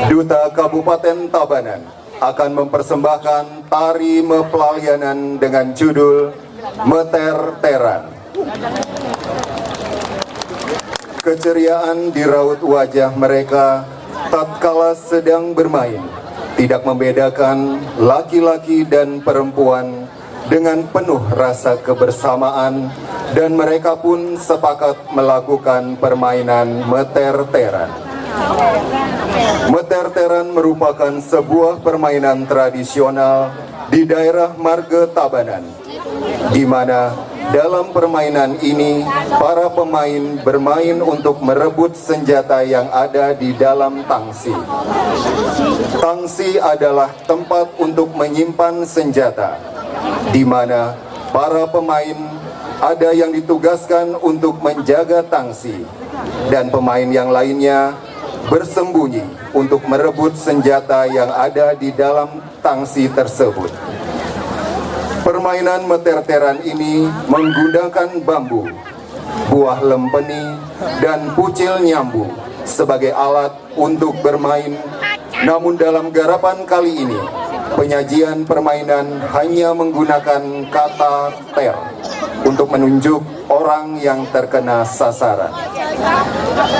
Duta Kabupaten Tabanan akan mempersembahkan tari mepelayanan dengan judul Meter-teran. Keceriaan di raut wajah mereka tatkala sedang bermain tidak membedakan laki-laki dan perempuan dengan penuh rasa kebersamaan, dan mereka pun sepakat melakukan permainan meter-teran. Meter-teran merupakan sebuah permainan tradisional di daerah Marga Tabanan, di mana dalam permainan ini para pemain bermain untuk merebut senjata yang ada di dalam tangsi. Tangsi adalah tempat untuk menyimpan senjata, di mana para pemain ada yang ditugaskan untuk menjaga tangsi, dan pemain yang lainnya bersembunyi untuk merebut senjata yang ada di dalam tangsi tersebut. Permainan meter-teran ini menggunakan bambu, buah lempeni, dan pucil nyambu sebagai alat untuk bermain. Namun dalam garapan kali ini, penyajian permainan hanya menggunakan kata ter untuk menunjuk orang yang terkena sasaran.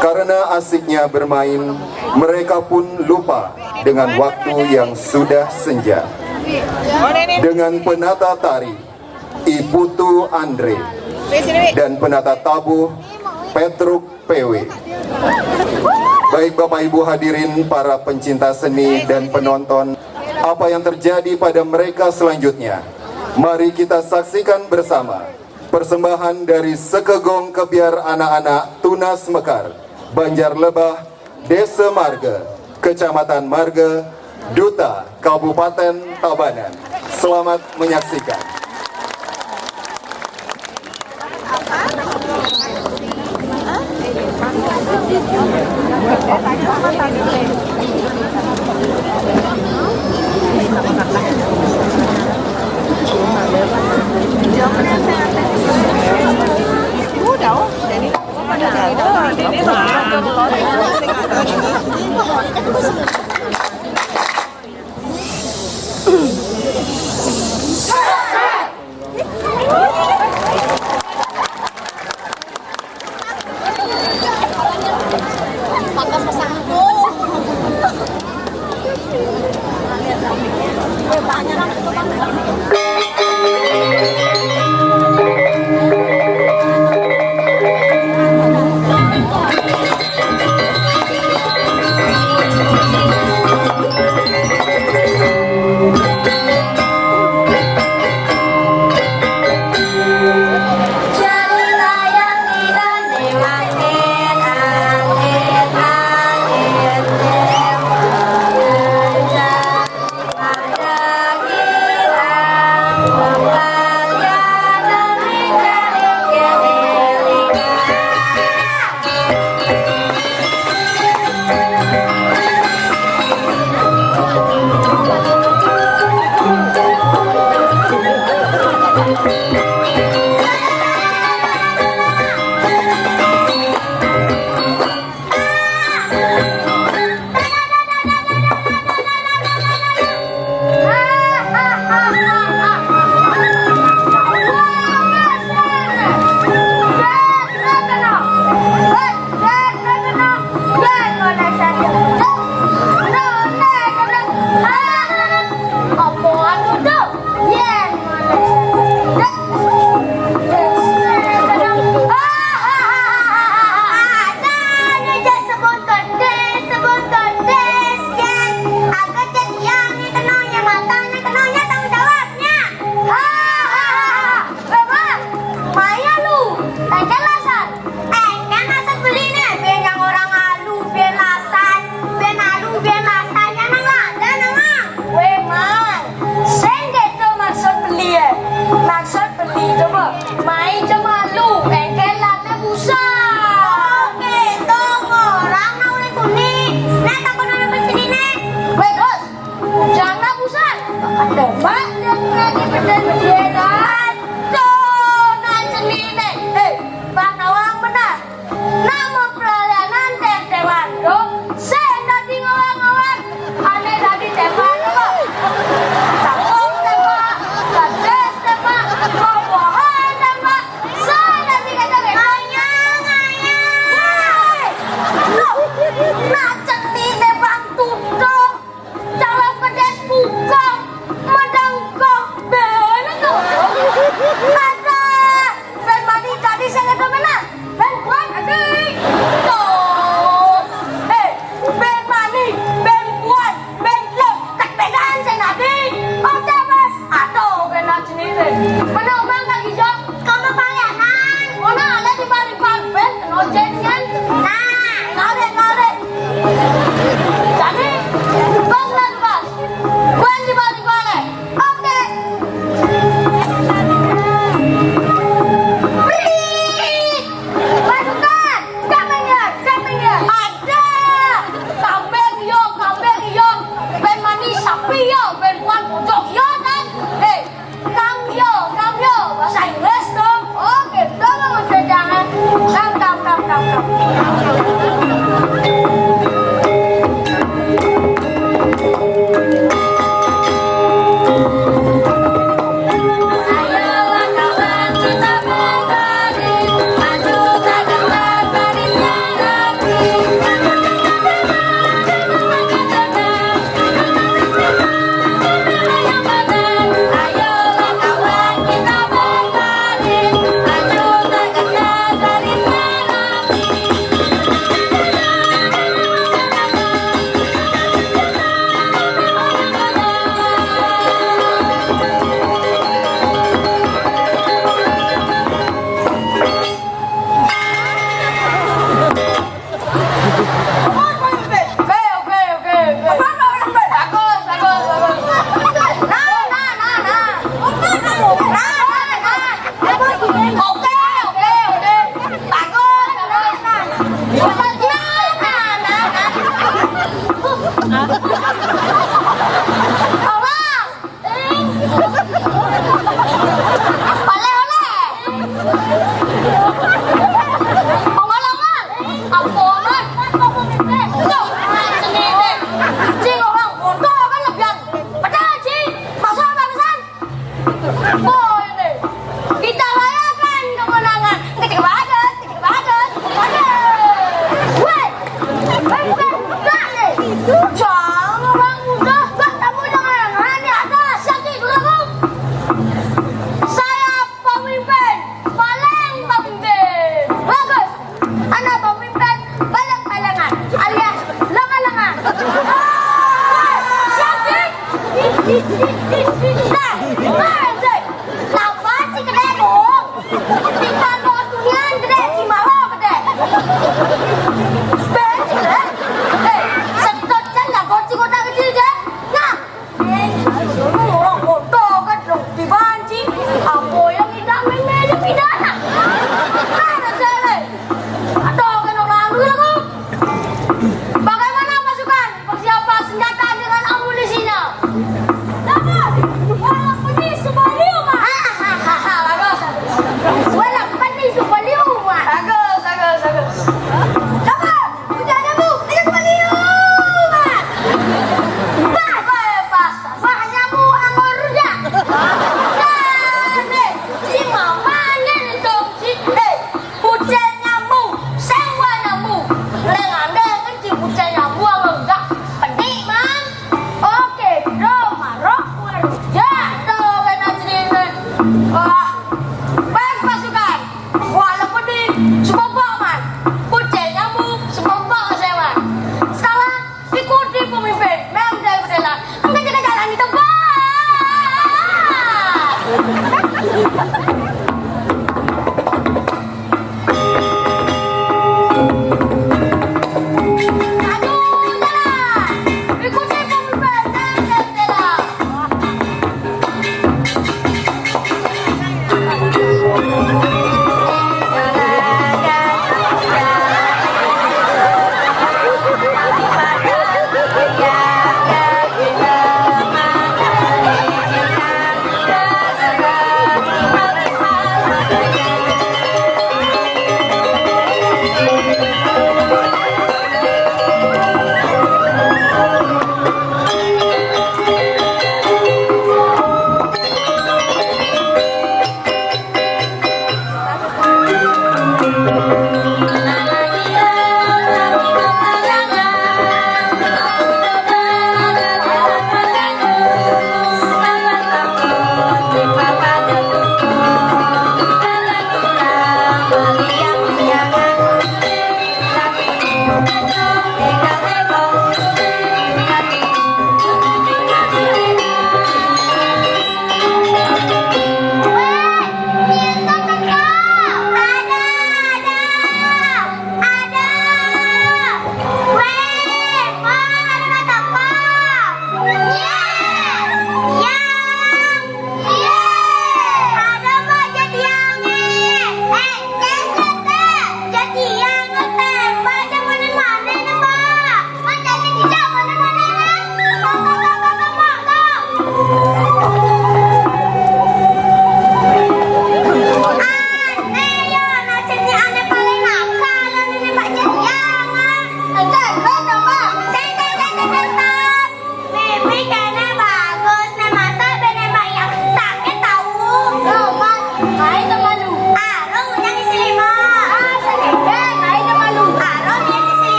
Karena asiknya bermain, mereka pun lupa dengan waktu yang sudah senja. Dengan penata tari Iputu Andre dan penata tabuh Petruk PW. Baik Bapak Ibu hadirin, para pencinta seni dan penonton, apa yang terjadi pada mereka selanjutnya, mari kita saksikan bersama persembahan dari Sekegong Kebiar anak-anak Tunas Mekar, Banjar Lebah, Desa Marga, Kecamatan Marga, Duta Kabupaten Tabanan. Selamat menyaksikan. Bagaimana pasukan? Persiapan senjata dengan amunisinya.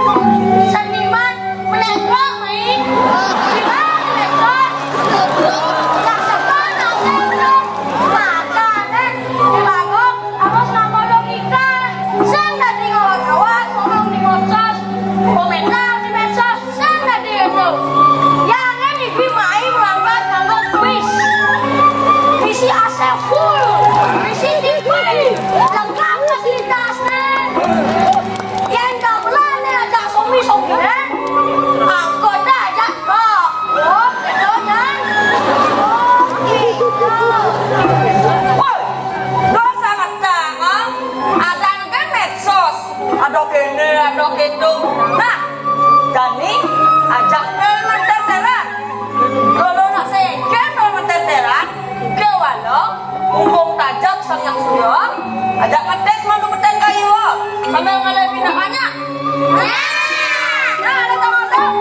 Seniman menegak main. Gimana menegak? Tak sepanang menegak. Makanan dibangun harus nama logika. Sang tadi kawan-kawan ngomong di medsos, komentar di medsos, sang tadi itu. Yang ini dimain melanggar nganggo kuis. Misi AC full, misi TV, lengkap fasilitasnya. Yang gak boleh ajak somi-sominya, angkot aja kok. Oh, gitu kan? Oh, gitu. Woi, dosa ngetangang, ada ke medsos, ada kene, ada gitu. Nah, jadi ajak ke menteteran. Kalau nak sekian ke menteteran, ke walau, mumpung tajak sang yang sudah, ajak ngetes mandu peten kayu, sambil ngalai pinakannya. Nah, ada termasuk.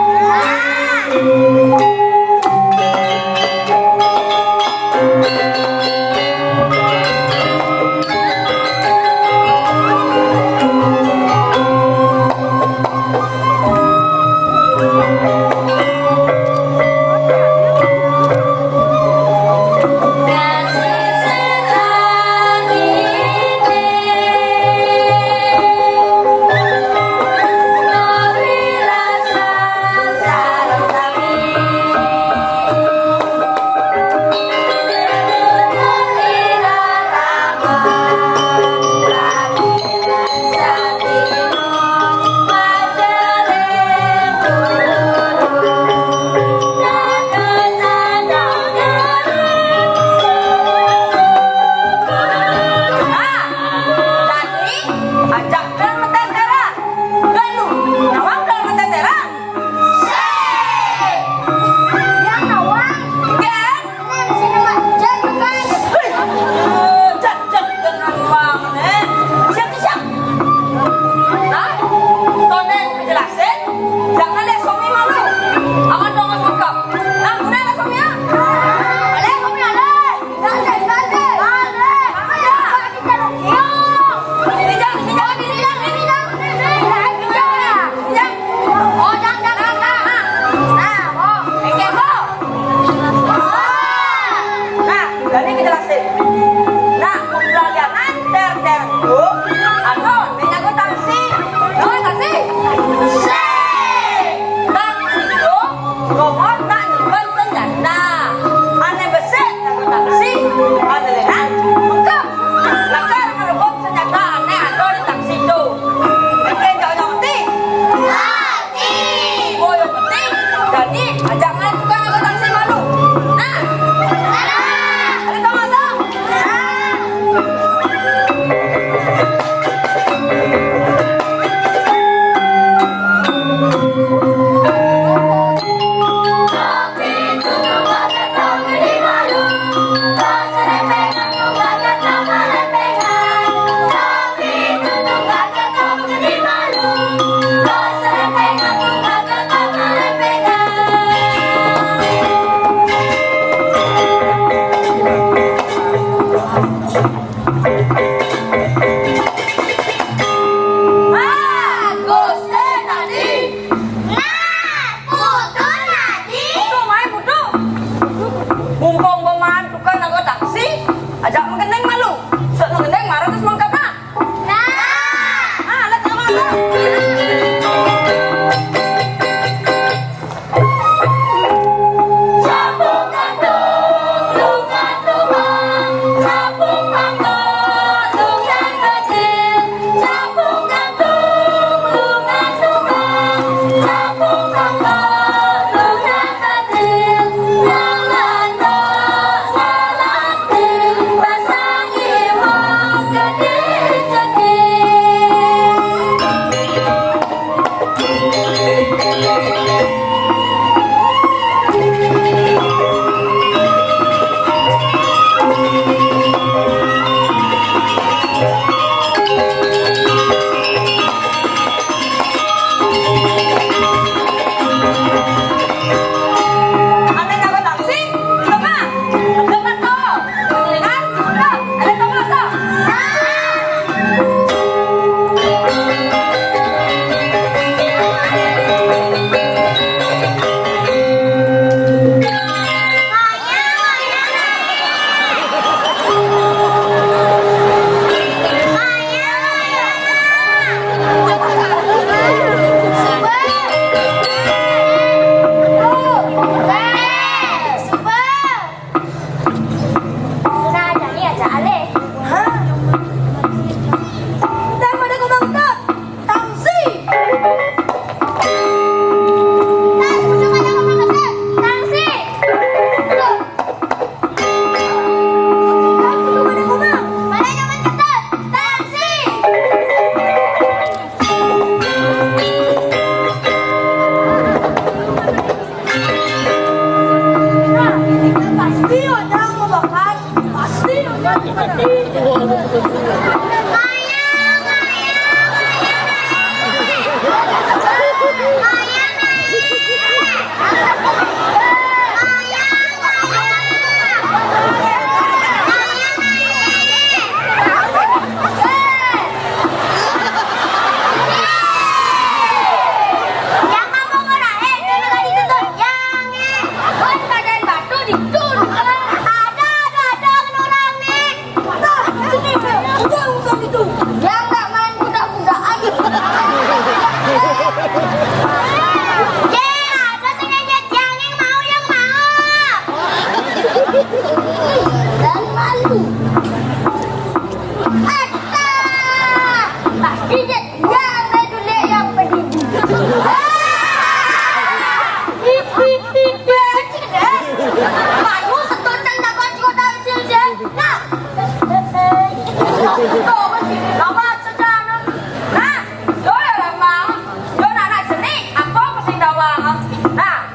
mang. Nah,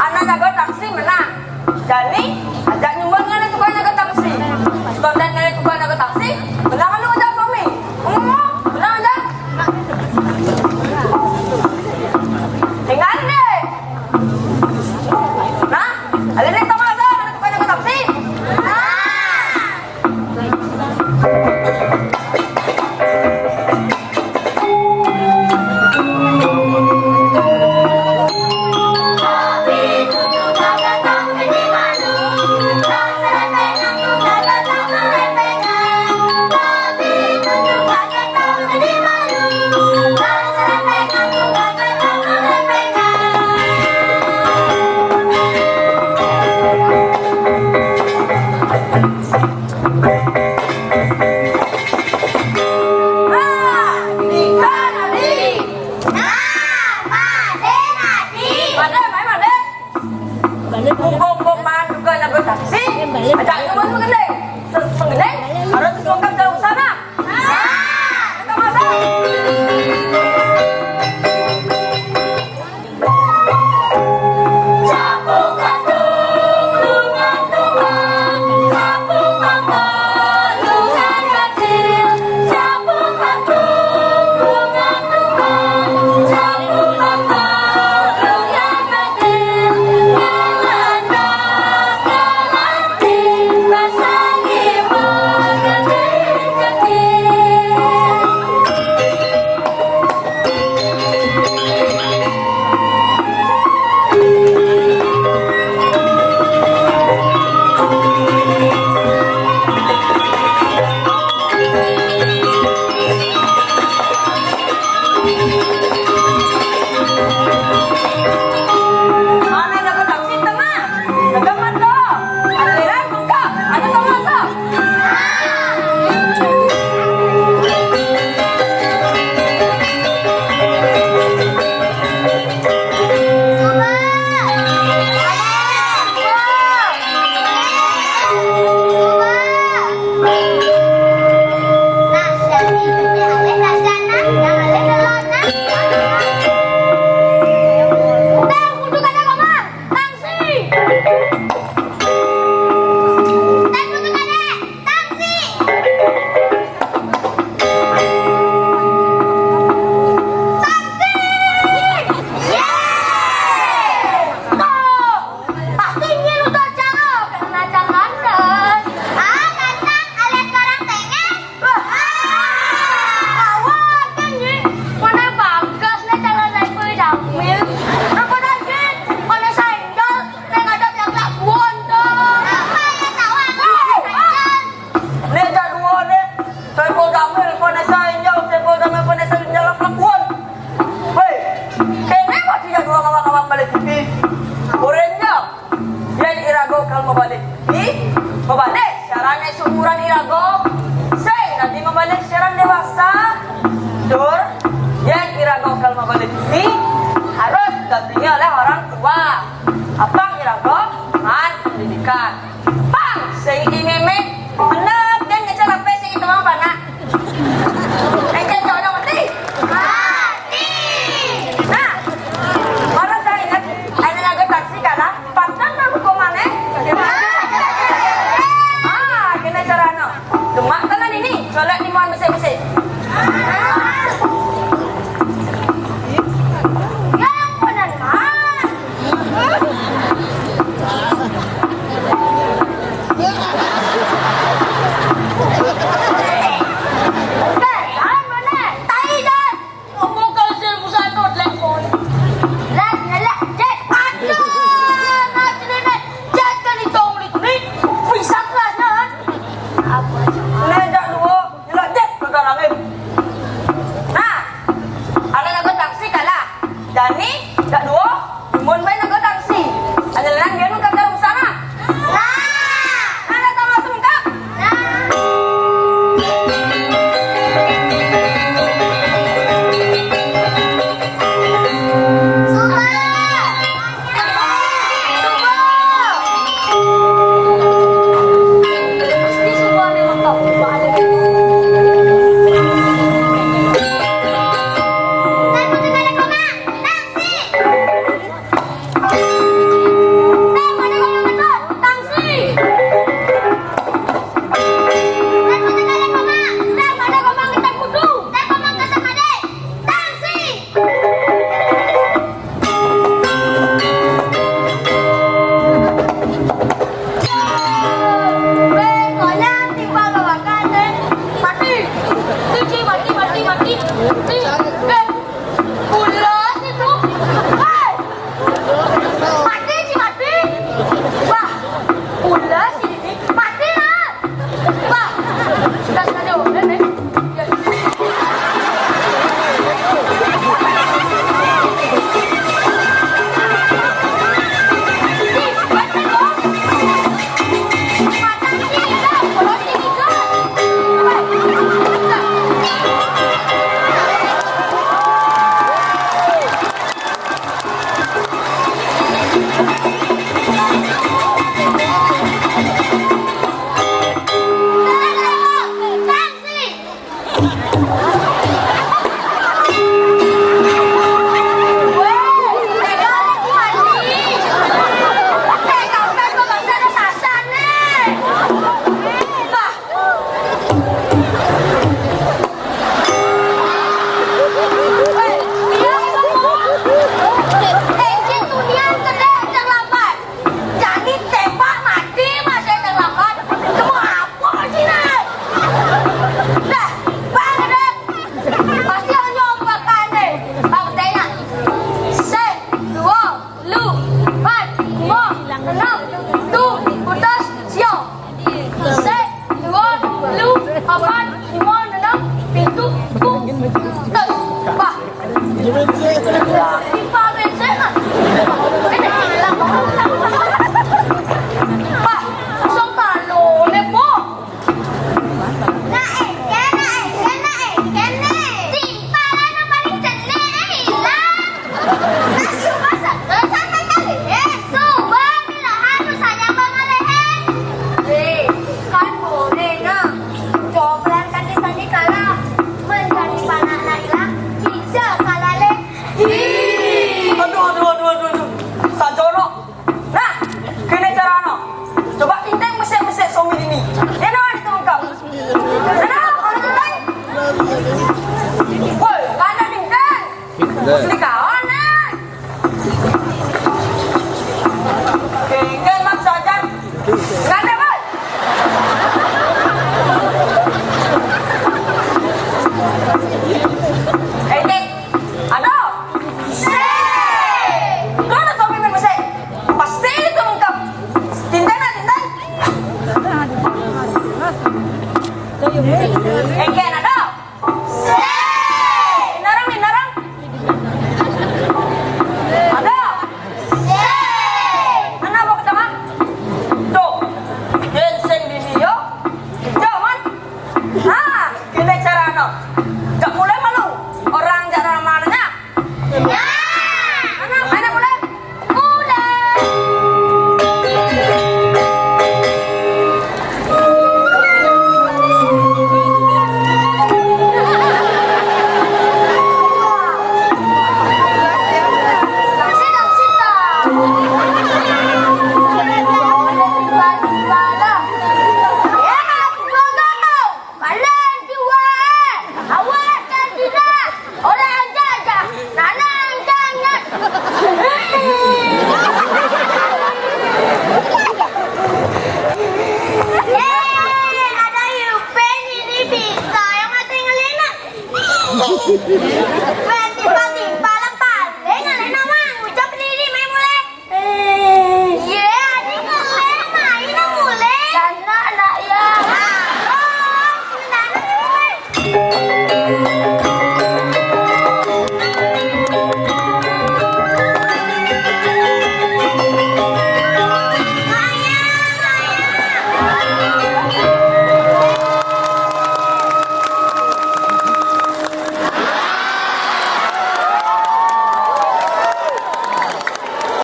anak jago taksi menang. Jadi, ajak nyumbang dengan itu kan jago taksi. Konten dengan itu kan jago taksi, menang lu ajak suami. Menang aja. Tinggal deh. Nah, ada nih tahu aja dengan itu kan jago taksi. Di pabese kan. Hilang. Pak, susong talo, lepo. Naengken nih. Timpala na paling cene hilang. Nasuba sa sampai kali. Suba milahan saya pangalehan. Kan boleh na. Coblan kan di sandi kala. Menjadi panah hilang. Bisa kalale. Aduh. Sajono. Nah, kene carano. Coba inteng mesek-mesek suami ini. Dia nawan itu engkau. Kenapa kalau inteng? Woi, mana inteng? Mesti kawan,